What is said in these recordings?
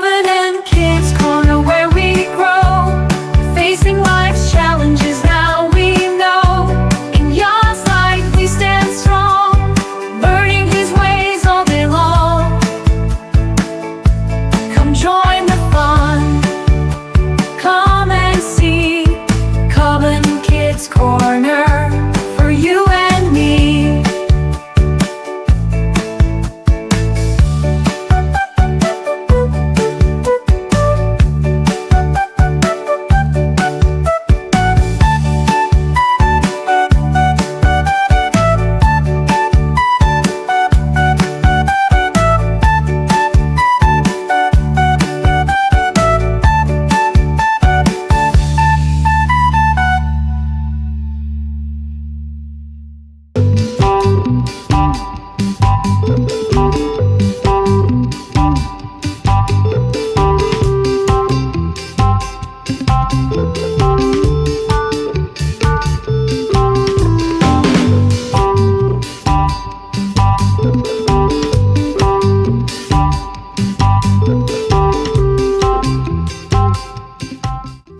Covenant Kids Corner, where we grow, facing life's challenges now we know. In Yah's light we stand strong, learning His ways all day long. Come join the fun, come and see Covenant Kids Corner for you and me.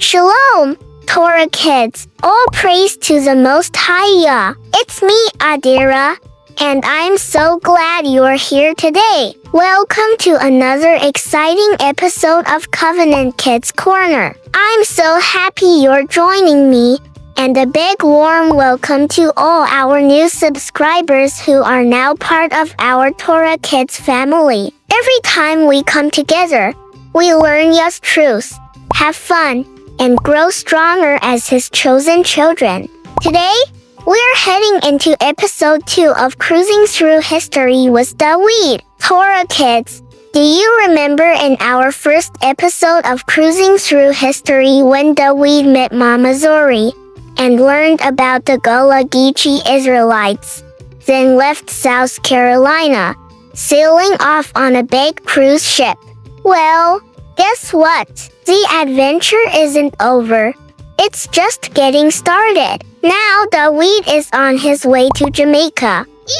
Shalom, Torah Kids. All praise to the Most High Yah. It's me, Adira, and I'm so glad you're here today. Welcome to another exciting episode of Covenant Kids Corner. I'm so happy you're joining me, and a big warm welcome to all our new subscribers who are now part of our Torah Kids family. Every time we come together, we learn Yah's truths, have fun, and grow stronger as His chosen children. Today, we're heading into episode 2 of Cruising Through History with Dawid. Torah Kids, do you remember in our first episode of Cruising Through History when Dawid met Mama Zori and learned about the Gullah Geechee Israelites, then left South Carolina, sailing off on a big cruise ship? Well, guess what? The adventure isn't over. It's just getting started. Now Dawid is on his way to Jamaica. Yay!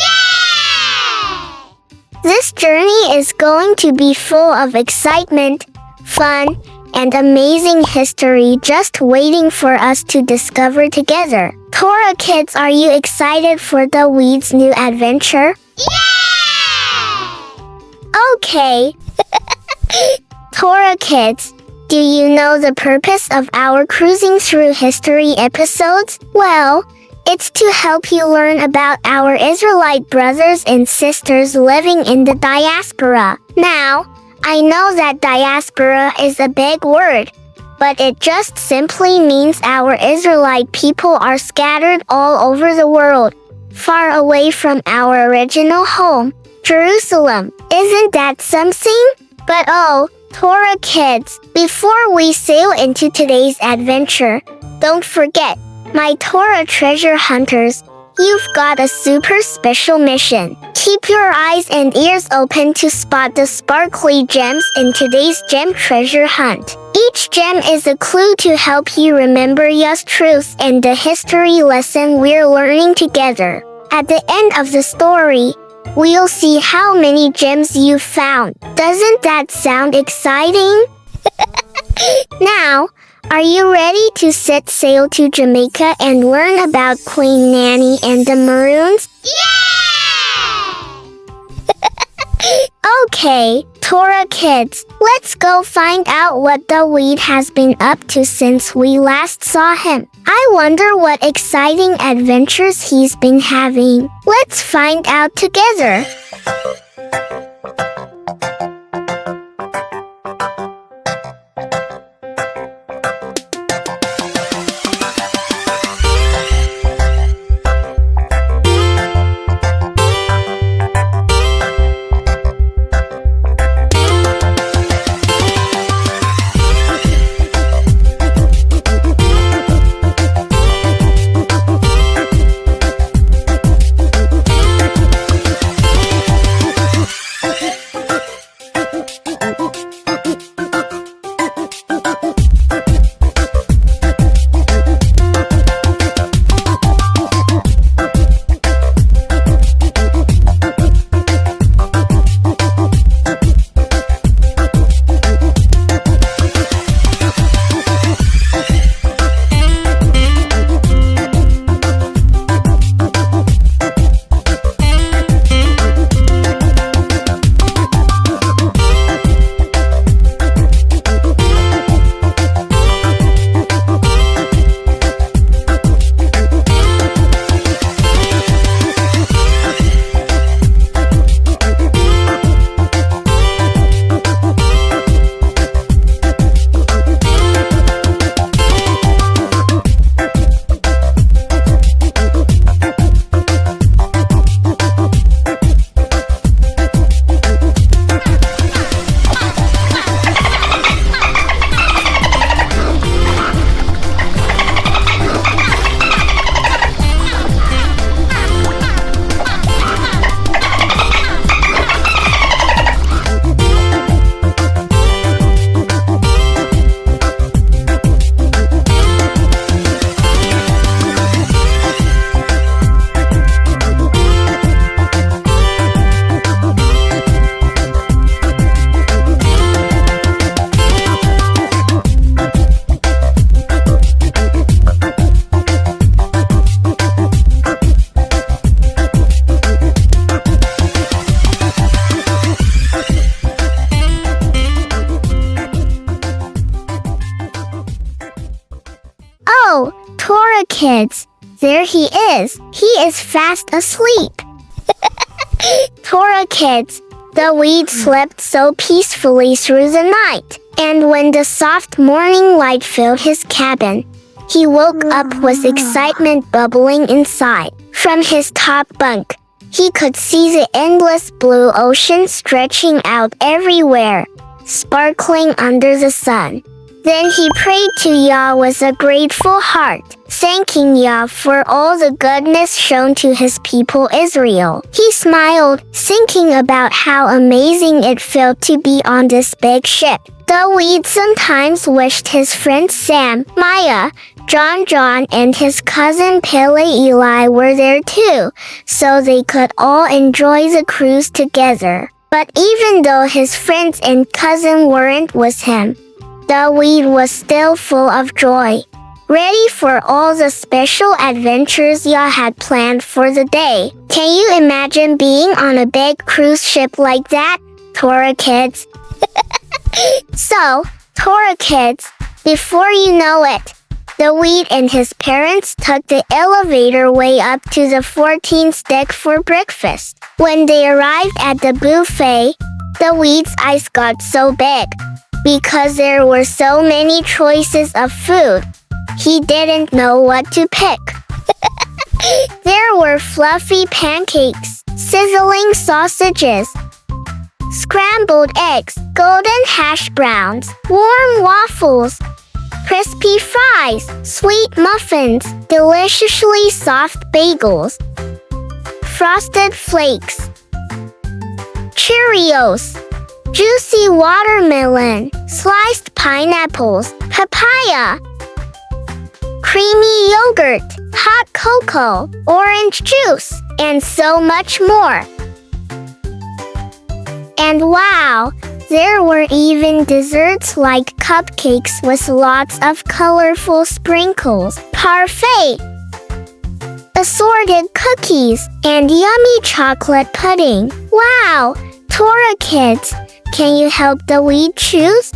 This journey is going to be full of excitement, fun, and amazing history just waiting for us to discover together. Torah Kids, are you excited for Dawid's new adventure? Yay! Okay. Torah Kids, do you know the purpose of our Cruising Through History episodes? Well, it's to help you learn about our Israelite brothers and sisters living in the diaspora. Now, I know that diaspora is a big word, but it just simply means our Israelite people are scattered all over the world, far away from our original home, Jerusalem. Isn't that something? But oh, Torah Kids, before we sail into today's adventure, don't forget, my Torah treasure hunters, you've got a super special mission. Keep your eyes and ears open to spot the sparkly gems in today's gem treasure hunt. Each gem is a clue to help you remember Yah's truths and the history lesson we're learning together. At the end of the story, we'll see how many gems you've found. Doesn't that sound exciting? Now, are you ready to set sail to Jamaica and learn about Queen Nanny and the Maroons? Yay! Okay, Torah Kids, let's go find out what Dawid has been up to since we last saw him. I wonder what exciting adventures he's been having. Let's find out together. Kids, there he is. He is fast asleep. Torah Kids, Dawid slept so peacefully through the night, and when the soft morning light filled his cabin, he woke up with excitement bubbling inside. From his top bunk, he could see the endless blue ocean stretching out everywhere, sparkling under the sun. Then he prayed to Yah with a grateful heart, thanking Yah for all the goodness shown to his people Israel. He smiled, thinking about how amazing it felt to be on this big ship. Dawid sometimes wished his friends Sam, Maya, John, and his cousin Pele Eli were there too, so they could all enjoy the cruise together. But even though his friends and cousin weren't with him, Dawid was still full of joy, ready for all the special adventures Yah had planned for the day. Can you imagine being on a big cruise ship like that, Torah Kids? So, Torah Kids, before you know it, Dawid and his parents took the elevator way up to the 14th deck for breakfast. When they arrived at the buffet, Dawid's eyes got so big because there were so many choices of food. He didn't know what to pick. There were fluffy pancakes, sizzling sausages, scrambled eggs, golden hash browns, warm waffles, crispy fries, sweet muffins, deliciously soft bagels, frosted flakes, Cheerios, juicy watermelon, sliced pineapples, papaya, creamy yogurt, hot cocoa, orange juice, and so much more. And wow, there were even desserts like cupcakes with lots of colorful sprinkles, parfait, assorted cookies, and yummy chocolate pudding. Wow, Torah Kids, can you help Dawid choose?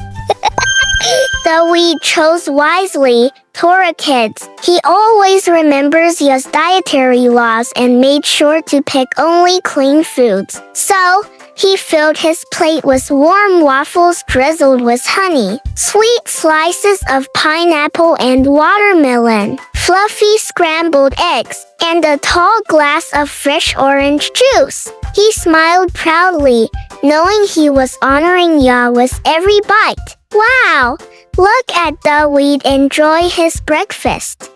Dawid chose wisely, Torah Kids. He always remembers Yah's dietary laws and made sure to pick only clean foods. So, he filled his plate with warm waffles drizzled with honey, sweet slices of pineapple and watermelon, fluffy scrambled eggs, and a tall glass of fresh orange juice. He smiled proudly, knowing he was honoring Yah with every bite. Wow! Look at Dawid enjoy his breakfast.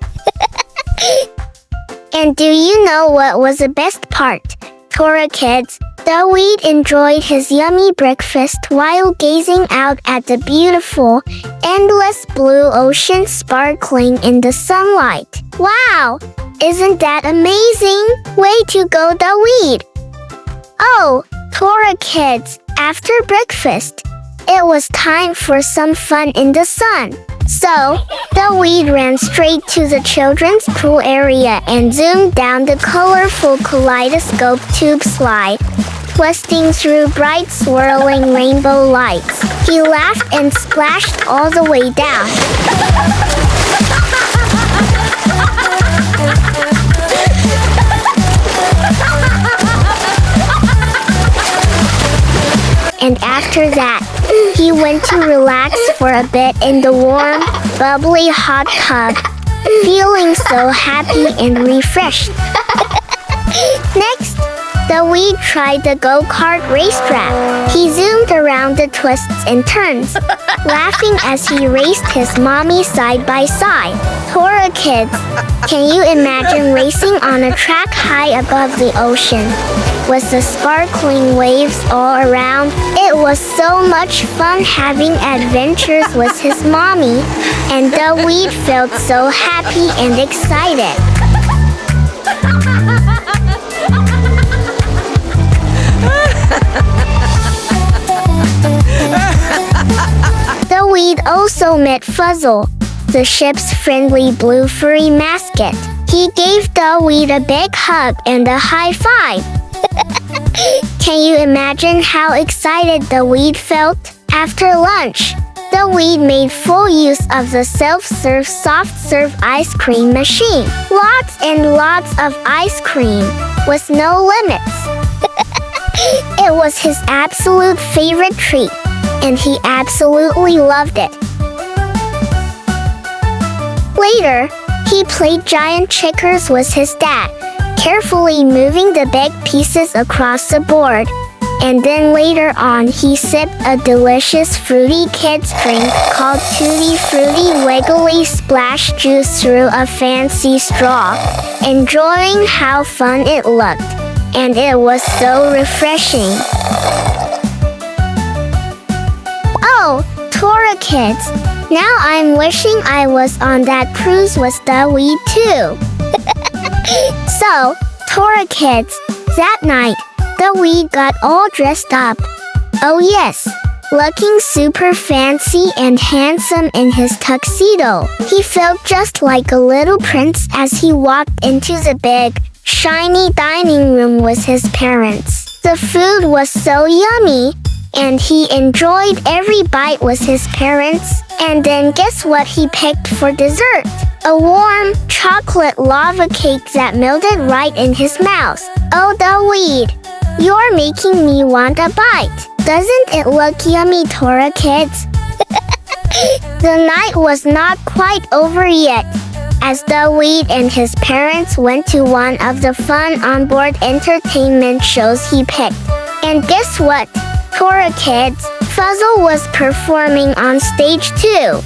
And do you know what was the best part, Torah Kids? Dawid enjoyed his yummy breakfast while gazing out at the beautiful, endless blue ocean sparkling in the sunlight. Wow! Isn't that amazing? Way to go, Dawid! Oh, Torah Kids, after breakfast, it was time for some fun in the sun. So, Dawid ran straight to the children's pool area and zoomed down the colorful kaleidoscope tube slide, twisting through bright swirling rainbow lights. He laughed and splashed all the way down. And after that, he went to relax for a bit in the warm, bubbly hot tub, feeling so happy and refreshed. Next, Dawid tried the go-kart racetrack. He zoomed around the twists and turns, laughing as he raced his mommy side by side. Torah Kids, can you imagine racing on a track high above the ocean, with the sparkling waves all around? It was so much fun having adventures with his mommy, and Dawid felt so happy and excited. Dawid also met Fuzzle, the ship's friendly blue furry mascot. He gave Dawid a big hug and a high five. Can you imagine how excited Dawid felt? After lunch, Dawid made full use of the self-serve soft-serve ice cream machine. Lots and lots of ice cream, with no limits. It was his absolute favorite treat, and he absolutely loved it. Later, he played giant checkers with his dad, carefully moving the big pieces across the board. And then later on he sipped a delicious fruity kids drink called Tutti Frutti Wiggly Splash Juice through a fancy straw, enjoying how fun it looked. And it was so refreshing. Oh, Torah Kids, now I'm wishing I was on that cruise with Dawid too. So, Torah Kids, that night, Dawid got all dressed up. Oh yes, looking super fancy and handsome in his tuxedo. He felt just like a little prince as he walked into the big, shiny dining room with his parents. The food was so yummy, and he enjoyed every bite with his parents. And then guess what he picked for dessert? A warm, chocolate lava cake that melted right in his mouth. Oh, Dawid, you're making me want a bite. Doesn't it look yummy, Torah Kids? The night was not quite over yet, as Dawid and his parents went to one of the fun onboard entertainment shows he picked. And guess what, Torah Kids? Fuzzle was performing on stage too.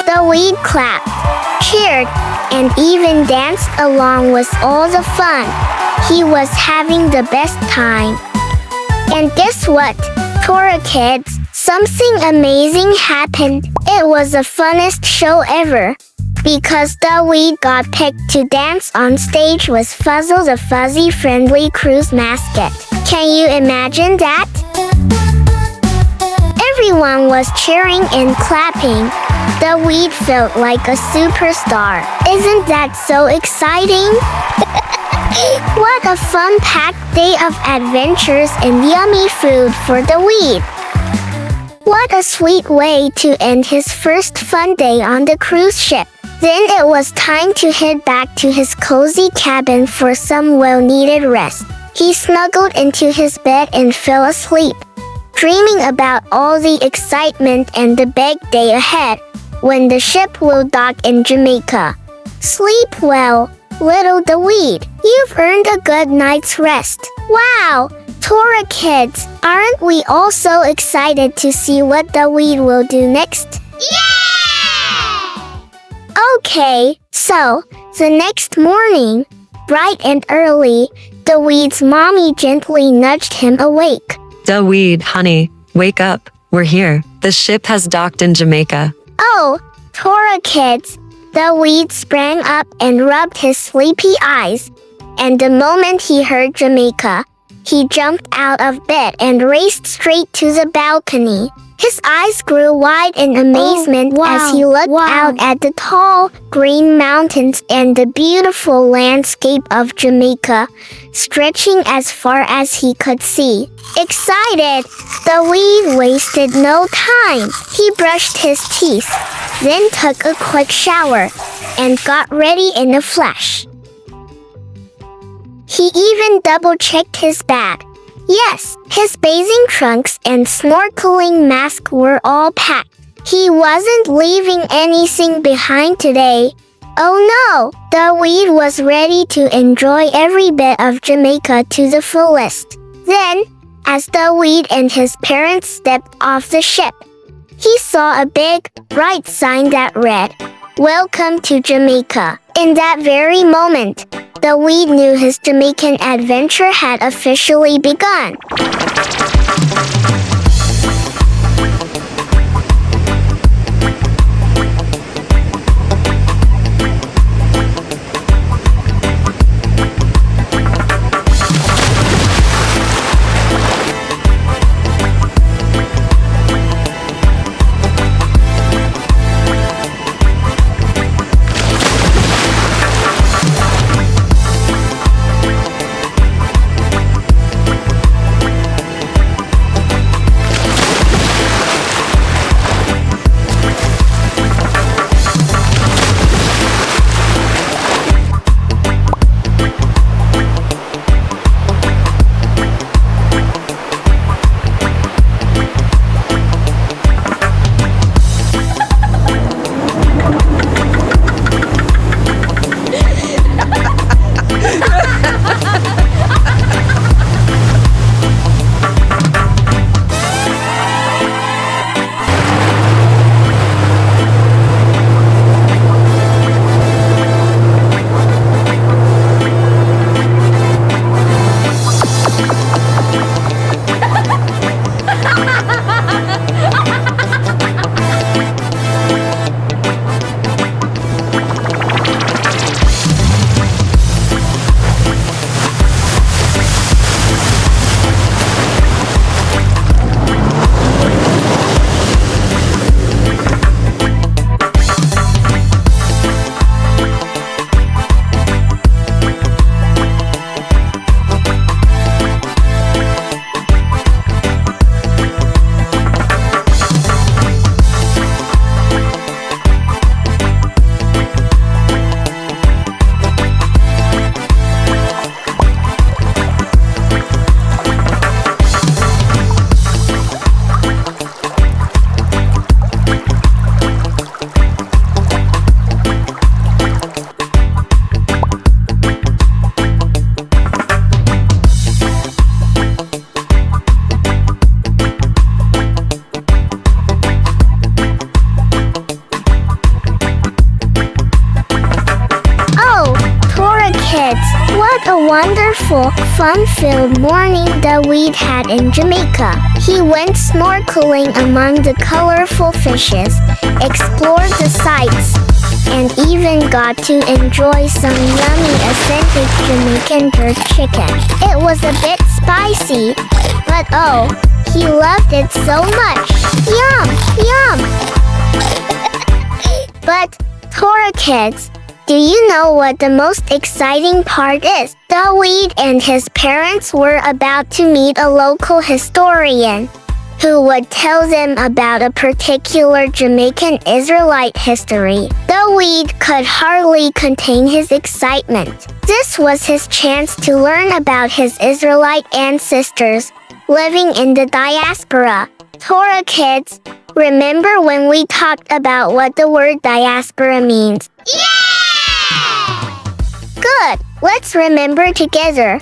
Dawid clapped, cheered, and even danced along with all the fun. He was having the best time. And guess what, Torah Kids? Something amazing happened. It was the funnest show ever, because Dawid got picked to dance on stage with Fuzzle the fuzzy friendly cruise mascot. Can you imagine that? Everyone was cheering and clapping. Dawid felt like a superstar. Isn't that so exciting? What a fun-packed day of adventures and yummy food for Dawid. What a sweet way to end his first fun day on the cruise ship. Then it was time to head back to his cozy cabin for some well-needed rest. He snuggled into his bed and fell asleep, dreaming about all the excitement and the big day ahead when the ship will dock in Jamaica. Sleep well, little Dawid. You've earned a good night's rest. Wow! Torah Kids, aren't we all so excited to see what Dawid will do next? Okay, so, the next morning, bright and early, Dawid's mommy gently nudged him awake. Dawid, honey, wake up. We're here. The ship has docked in Jamaica. Oh, Torah Kids. Dawid sprang up and rubbed his sleepy eyes. And the moment he heard Jamaica, he jumped out of bed and raced straight to the balcony. His eyes grew wide in amazement as he looked out at the tall, green mountains and the beautiful landscape of Jamaica, stretching as far as he could see. Excited, Dawid wasted no time. He brushed his teeth, then took a quick shower, and got ready in a flash. He even double-checked his bag. Yes, his bathing trunks and snorkeling mask were all packed. He wasn't leaving anything behind today. Oh no! Dawid was ready to enjoy every bit of Jamaica to the fullest. Then, as Dawid and his parents stepped off the ship, he saw a big, bright sign that read, "Welcome to Jamaica." In that very moment, Dawid knew his Jamaican adventure had officially begun. a wonderful, fun-filled morning Dawid had in Jamaica. He went snorkeling among the colorful fishes, explored the sights, and even got to enjoy some yummy authentic Jamaican jerk chicken. It was a bit spicy, but oh, he loved it so much. Yum, yum! But, Torah Kids, do you know what the most exciting part is? Dawid and his parents were about to meet a local historian who would tell them about a particular Jamaican Israelite history. Dawid could hardly contain his excitement. This was his chance to learn about his Israelite ancestors living in the diaspora. Torah Kids, remember when we talked about what the word diaspora means? Good! Let's remember together.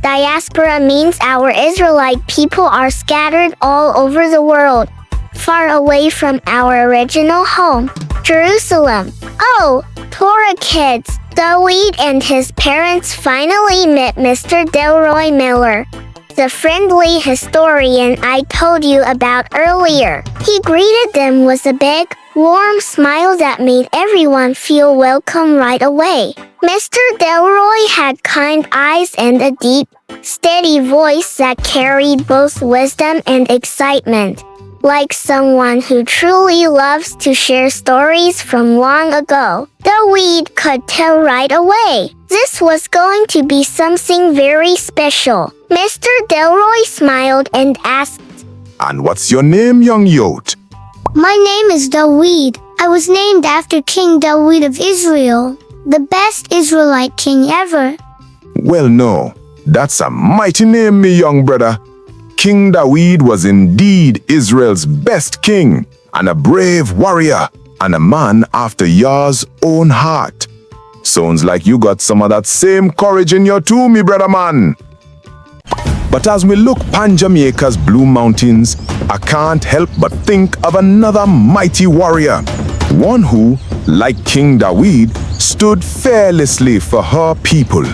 Diaspora means our Israelite people are scattered all over the world, far away from our original home, Jerusalem. Oh, Torah Kids, Dawid and his parents finally met Mr. Delroy Miller, the friendly historian I told you about earlier. He greeted them with a big, warm smile that made everyone feel welcome right away. Mr. Delroy had kind eyes and a deep, steady voice that carried both wisdom and excitement, like someone who truly loves to share stories from long ago. Dawid could tell right away this was going to be something very special. Mr. Delroy smiled and asked, "And what's your name, young yote?" "My name is Dawid. I was named after King Dawid of Israel, the best Israelite king ever." "Well, no, that's a mighty name, me young brother. King Dawid was indeed Israel's best king, and a brave warrior, and a man after Yah's own heart. Sounds like you got some of that same courage in you too, me brother man." But as we look pan Jamaica's Blue Mountains, I can't help but think of another mighty warrior, one who, like King Dawid, stood fearlessly for her people.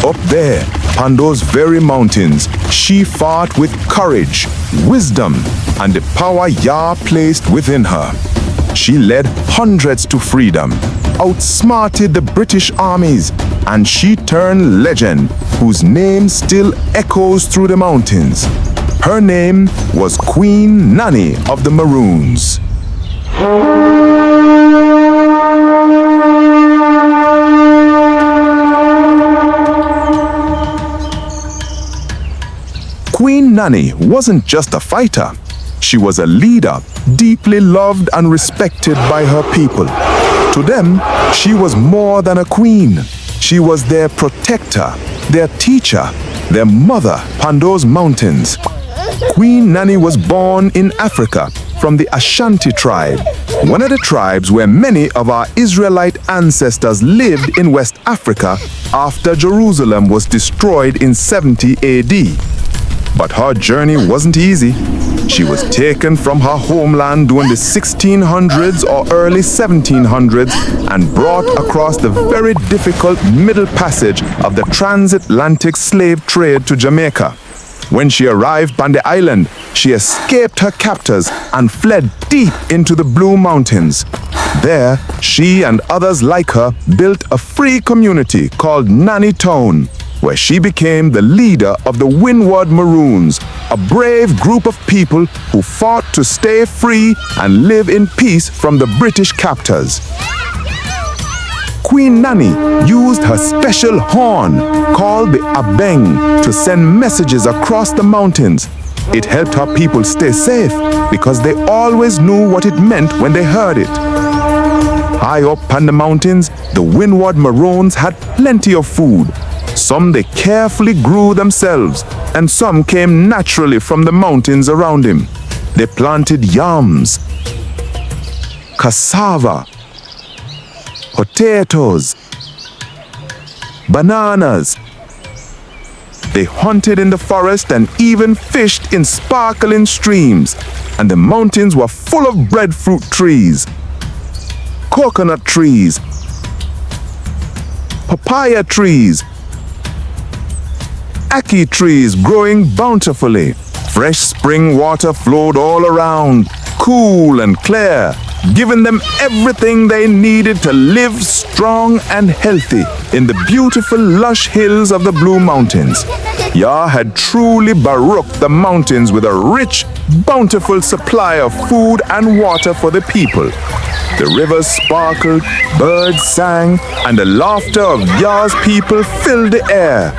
Up there, on those very mountains, she fought with courage, wisdom, and the power Yah placed within her. She led hundreds to freedom, outsmarted the British armies, and she turned legend, whose name still echoes through the mountains. Her name was Queen Nanny of the Maroons. Queen Nanny wasn't just a fighter. She was a leader, deeply loved and respected by her people. To them, she was more than a queen. She was their protector, their teacher, their mother on those mountains. Queen Nanny was born in Africa from the Ashanti tribe, one of the tribes where many of our Israelite ancestors lived in West Africa after Jerusalem was destroyed in 70 AD. But her journey wasn't easy. She was taken from her homeland during the 1600s or early 1700s and brought across the very difficult Middle Passage of the transatlantic slave trade to Jamaica. When she arrived on the island, she escaped her captors and fled deep into the Blue Mountains. There, she and others like her built a free community called Nanny Town, where she became the leader of the Windward Maroons, a brave group of people who fought to stay free and live in peace from the British captors. Queen Nanny used her special horn, called the abeng, to send messages across the mountains. It helped her people stay safe because they always knew what it meant when they heard it. High up on the mountains, the Windward Maroons had plenty of food. Some they carefully grew themselves, and some came naturally from the mountains around him. They planted yams, cassava, potatoes, bananas. They hunted in the forest and even fished in sparkling streams, and the mountains were full of breadfruit trees, coconut trees, papaya trees, ackee trees growing bountifully. Fresh spring water flowed all around, cool and clear, giving them everything they needed to live strong and healthy in the beautiful lush hills of the Blue Mountains. Yah had truly baruched the mountains with a rich, bountiful supply of food and water for the people. The rivers sparkled, birds sang, and the laughter of Yah's people filled the air.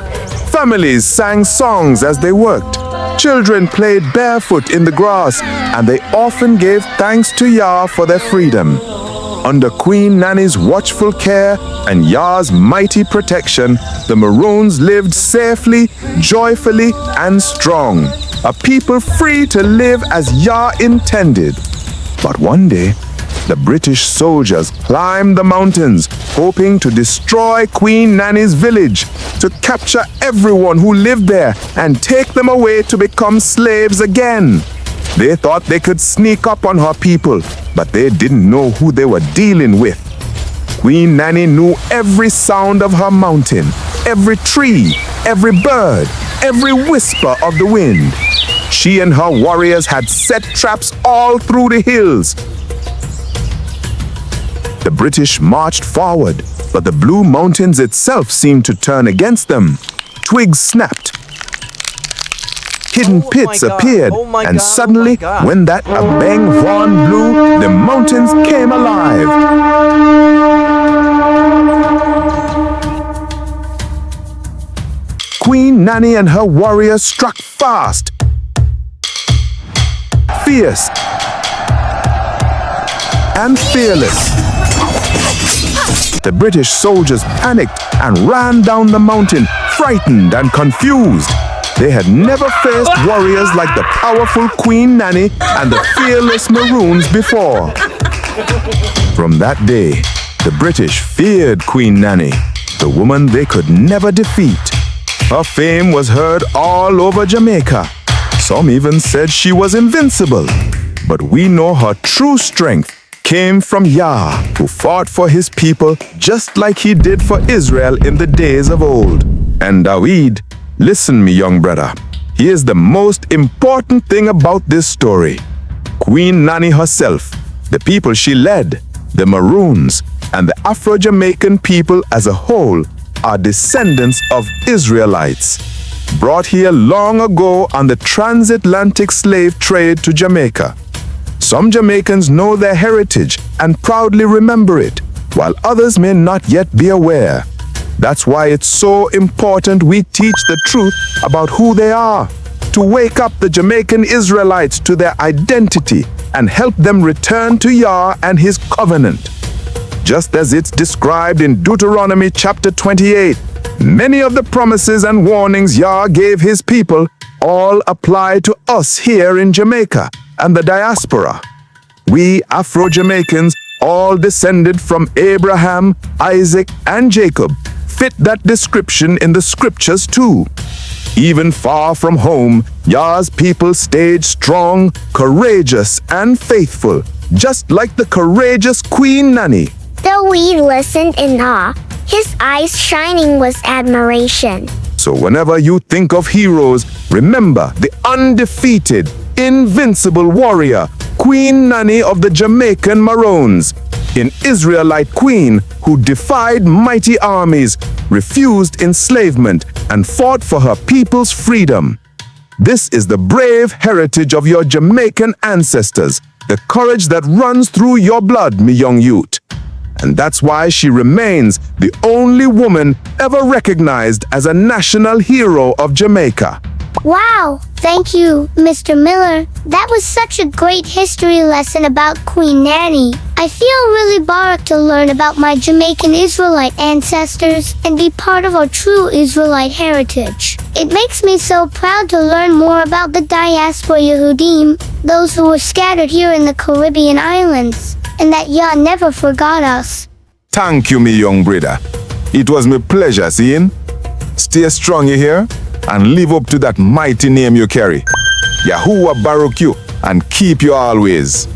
Families sang songs as they worked. Children played barefoot in the grass, and they often gave thanks to Yah for their freedom. Under Queen Nanny's watchful care and Yah's mighty protection, the Maroons lived safely, joyfully, and strong, a people free to live as Yah intended. But one day, the British soldiers climbed the mountains, hoping to destroy Queen Nanny's village, to capture everyone who lived there and take them away to become slaves again. They thought they could sneak up on her people, but they didn't know who they were dealing with. Queen Nanny knew every sound of her mountain, every tree, every bird, every whisper of the wind. She and her warriors had set traps all through the hills. The British marched forward, but the Blue Mountains itself seemed to turn against them. Twigs snapped. Hidden pits appeared, and suddenly, when that bang horn blew, the mountains came alive. Queen Nanny and her warriors struck fast, fierce, and fearless. The British soldiers panicked and ran down the mountain, frightened and confused. They had never faced warriors like the powerful Queen Nanny and the fearless Maroons before. From that day, the British feared Queen Nanny, the woman they could never defeat. Her fame was heard all over Jamaica. Some even said she was invincible. But we know her true strength came from Yah, who fought for his people just like he did for Israel in the days of old. And Dawid, listen me, young brother. Here's the most important thing about this story. Queen Nanny herself, the people she led, the Maroons, and the Afro-Jamaican people as a whole are descendants of Israelites, brought here long ago on the transatlantic slave trade to Jamaica. Some Jamaicans know their heritage and proudly remember it, while others may not yet be aware. That's why it's so important we teach the truth about who they are, to wake up the Jamaican Israelites to their identity and help them return to Yah and His covenant. Just as it's described in Deuteronomy chapter 28, many of the promises and warnings Yah gave His people all apply to us here in Jamaica and the diaspora. We Afro-Jamaicans, all descended from Abraham, Isaac, and Jacob, fit that description in the scriptures too. Even far from home, Yah's people stayed strong, courageous, and faithful, just like the courageous Queen Nanny. Dawid listened in awe. His eyes shining with admiration. So whenever you think of heroes, remember the undefeated, invincible warrior, Queen Nanny of the Jamaican Maroons, an Israelite queen who defied mighty armies, refused enslavement, and fought for her people's freedom. This is the brave heritage of your Jamaican ancestors, the courage that runs through your blood, me young youth. And that's why she remains the only woman ever recognized as a national hero of Jamaica. Wow, thank you, Mr. Miller. That was such a great history lesson about Queen Nanny. I feel really barak to learn about my Jamaican Israelite ancestors and be part of our true Israelite heritage. It makes me so proud to learn more about the Diaspora Yehudim, those who were scattered here in the Caribbean islands, and that Yah never forgot us. Thank you, me young brother. It was my pleasure, seeing. Stay strong, you hear? And live up to that mighty name you carry. Yahuah baruch you and keep you always.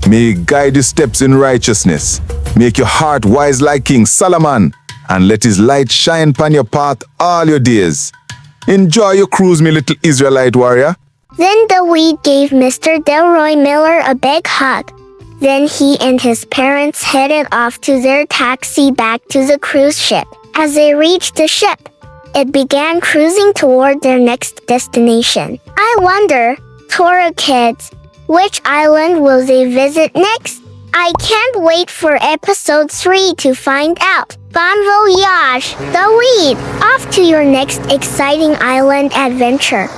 May he guide your steps in righteousness. Make your heart wise like King Solomon, and let his light shine upon your path all your days. Enjoy your cruise, me little Israelite warrior. Then Dawid gave Mr. Delroy Miller a big hug. Then he and his parents headed off to their taxi back to the cruise ship. As they reached the ship, it began cruising toward their next destination. I wonder, Torah Kids, which island will they visit next? I can't wait for episode 3 to find out. Bon voyage, Dawid! Off to your next exciting island adventure.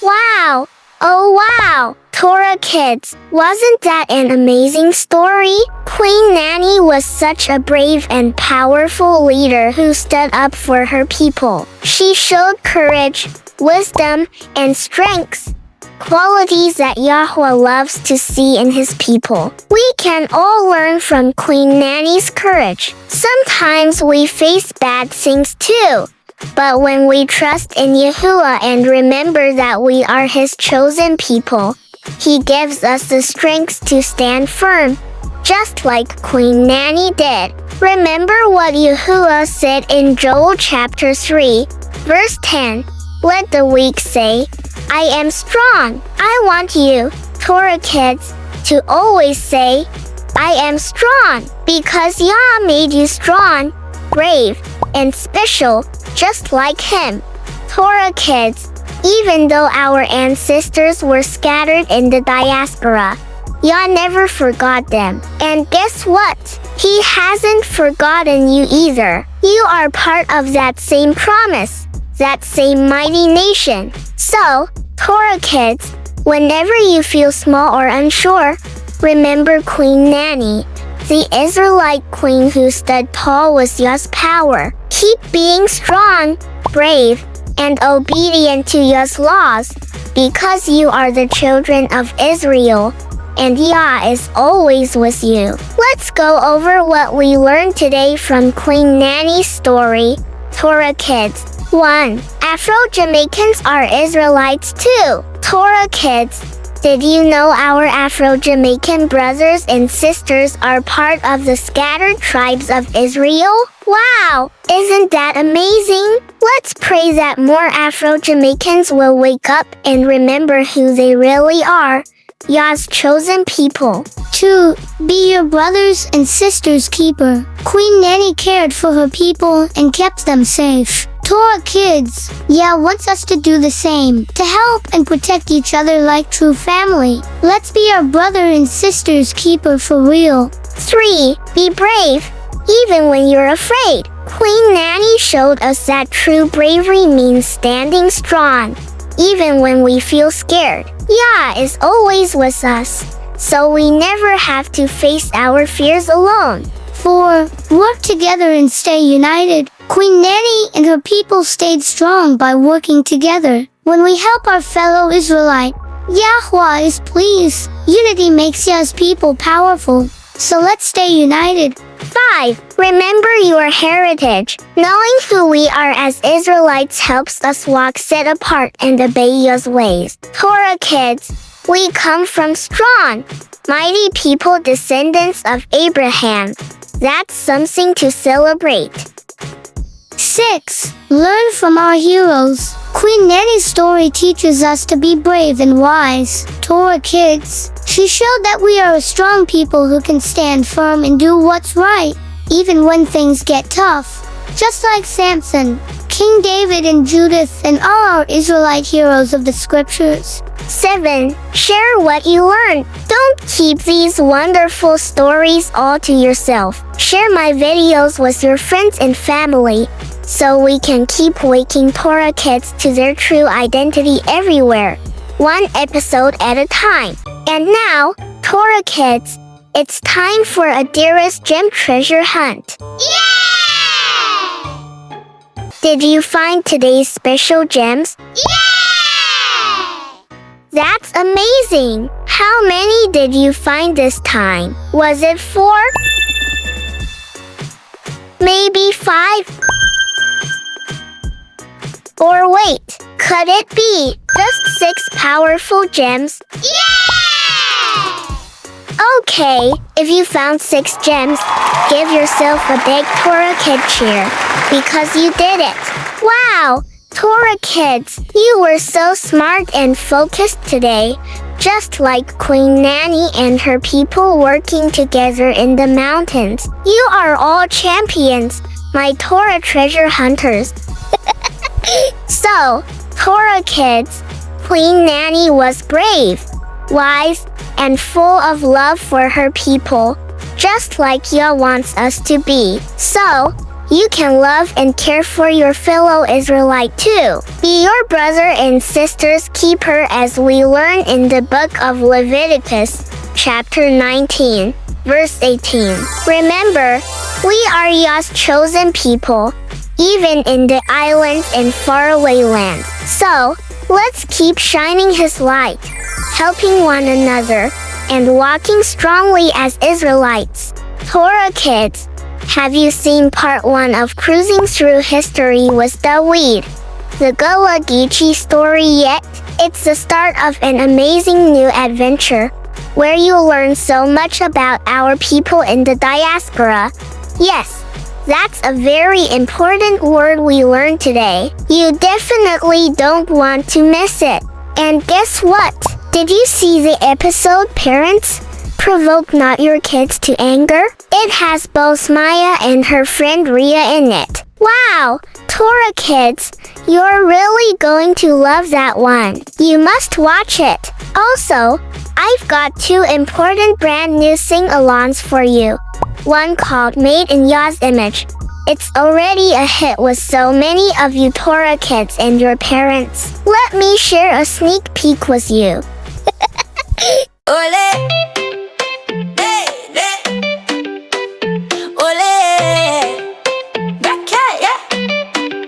Wow! Oh wow! Torah Kids, wasn't that an amazing story? Queen Nanny was such a brave and powerful leader who stood up for her people. She showed courage, wisdom, and strength, qualities that Yahuah loves to see in his people. We can all learn from Queen Nanny's courage. Sometimes we face bad things too. But when we trust in Yahuah and remember that we are his chosen people, he gives us the strength to stand firm, just like Queen Nanny did. Remember what Yahuah said in Joel chapter 3, verse 10. Let the weak say, I am strong. I want you, Torah Kids, to always say, I am strong, because Yah made you strong, brave, and special, just like him. Torah Kids, even though our ancestors were scattered in the diaspora, Yah never forgot them. And guess what? He hasn't forgotten you either. You are part of that same promise, that same mighty nation. So, Torah Kids, whenever you feel small or unsure, remember Queen Nanny, the Israelite queen who stood tall with Yah's power. Keep being strong, brave, and obedient to Yah's laws, because you are the children of Israel, and Yah is always with you. Let's go over what we learned today from Queen Nanny's story, Torah Kids. 1. Afro-Jamaicans are Israelites too. Torah Kids, did you know our Afro-Jamaican brothers and sisters are part of the scattered tribes of Israel? Wow! Isn't that amazing? Let's pray that more Afro-Jamaicans will wake up and remember who they really are, Yah's chosen people. 2. Be your brothers and sisters' keeper. Queen Nanny cared for her people and kept them safe. Torah Kids, Yah wants us to do the same, to help and protect each other like true family. Let's be our brother and sister's keeper for real. 3. Be brave, even when you're afraid. Queen Nanny showed us that true bravery means standing strong, even when we feel scared. Yah is always with us, so we never have to face our fears alone. 4. Work together and stay united. Queen Nanny and her people stayed strong by working together. When we help our fellow Israelite, Yahuah is pleased. Unity makes Yah's people powerful. So let's stay united. 5. Remember your heritage. Knowing who we are as Israelites helps us walk set apart and obey Yah's ways. Torah Kids, we come from strong, mighty people, descendants of Abraham. That's something to celebrate. 6. Learn from our heroes. Queen Nanny's story teaches us to be brave and wise. Torah Kids, she showed that we are a strong people who can stand firm and do what's right, even when things get tough. Just like Samson, King David, and Judith, and all our Israelite heroes of the scriptures. 7. Share what you learned. Don't keep these wonderful stories all to yourself. Share my videos with your friends and family. so we can keep waking Torah kids to their true identity everywhere, one episode at a time. And now, Torah kids, it's time for Adira's gem treasure hunt. Yeah! Did you find today's special gems? Yeah! That's amazing! How many did you find this time? Was it 4? Maybe 5? Or wait, could it be just 6 powerful gems? Yeah! Okay, if you found 6 gems, give yourself a big Torah Kid cheer, because you did it. Wow, Torah Kids, you were so smart and focused today, just like Queen Nanny and her people working together in the mountains. You are all champions, my Torah treasure hunters. So, Torah Kids, Queen Nanny was brave, wise, and full of love for her people, just like Yah wants us to be. So, you can love and care for your fellow Israelite too. Be your brother and sister's keeper as we learn in the book of Leviticus, chapter 19, verse 18. Remember, we are Yah's chosen people, even in the islands and faraway lands. So, let's keep shining His light, helping one another, and walking strongly as Israelites. Torah Kids, have you seen part 1 of Cruising Through History with Dawid, the Gullah Geechee story yet? It's the start of an amazing new adventure, where you'll learn so much about our people in the diaspora. Yes, that's a very important word we learned today. You definitely don't want to miss it. And guess what? Did you see the episode, Parents? Provoke not your kids to anger? It has both Maya and her friend Ria in it. Wow! Torah Kids, you're really going to love that one. You must watch it. Also, I've got 2 important brand new sing-alongs for you. One called Made in Yah's Image. It's already a hit with so many of you Torah Kids and your parents. Let me share a sneak peek with you. Ole, hey, hey. Ole, back yeah.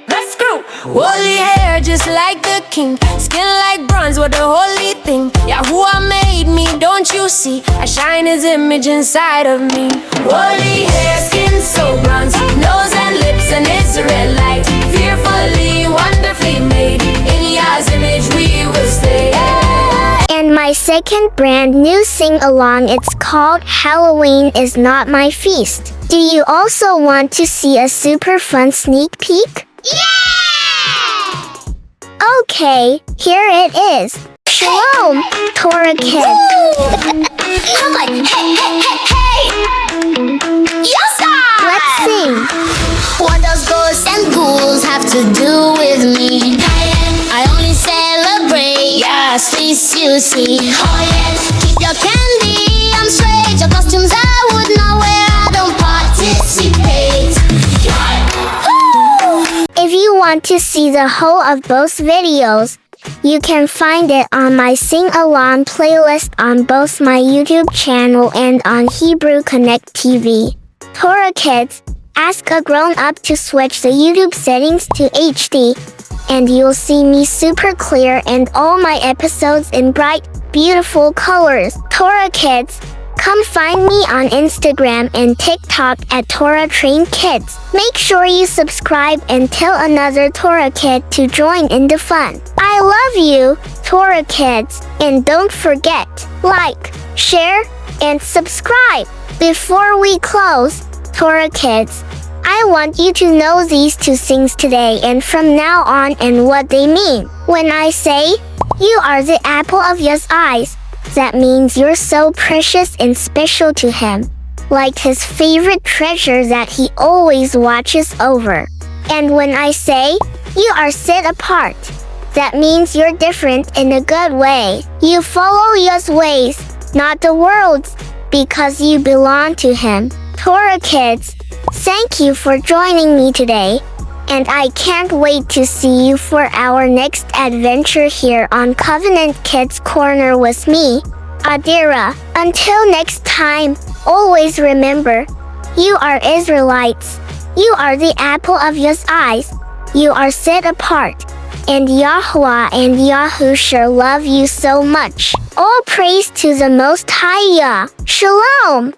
Let's go. Woolly hair just like the king, skin like bronze, what a holy thing. Yahuah made me, don't you see? I shine His image inside of me. Woolly hair, skin so bronze, nose and lips an Israelite, fearfully, wonderfully made. In Yah's image we will stay. And my second brand new sing-along, it's called Halloween is Not My Feast. Do you also want to see a super fun sneak peek? Yeah! Okay, here it is. Shalom, Torah Kids. Come on, hey, hey, hey, hey! Yes, Let's sing. What does ghosts and ghouls have to do with me? I only celebrate Yah's feast, you see. Oh yes, keep your candy on straight. Your costumes I would not wear, I don't participate. If you want to see the whole of both videos, you can find it on my sing-along playlist on both my YouTube channel and on Hebrew Connect TV. Torah Kids, ask a grown-up to switch the YouTube settings to HD, and you'll see me super clear and all my episodes in bright, beautiful colors. Torah Kids, come find me on Instagram and TikTok at Torah Train Kids. Make sure you subscribe and tell another Torah Kid to join in the fun. I love you, Torah Kids, and don't forget, like, share, and subscribe. Before we close, Torah Kids, I want you to know these 2 things today and from now on and what they mean. When I say, you are the apple of Yah's eyes, that means you're so precious and special to Him, like His favorite treasure that He always watches over. And when I say, you are set apart, that means you're different in a good way. You follow Yah's ways, not the world's, because you belong to Him. Torah Kids, thank you for joining me today. and I can't wait to see you for our next adventure here on Covenant Kids Corner with me, Adira. Until next time, always remember, you are Israelites. You are the apple of Yah's eyes. You are set apart. And Yahuah and Yahusha love you so much. All praise to the Most High Yah. Shalom!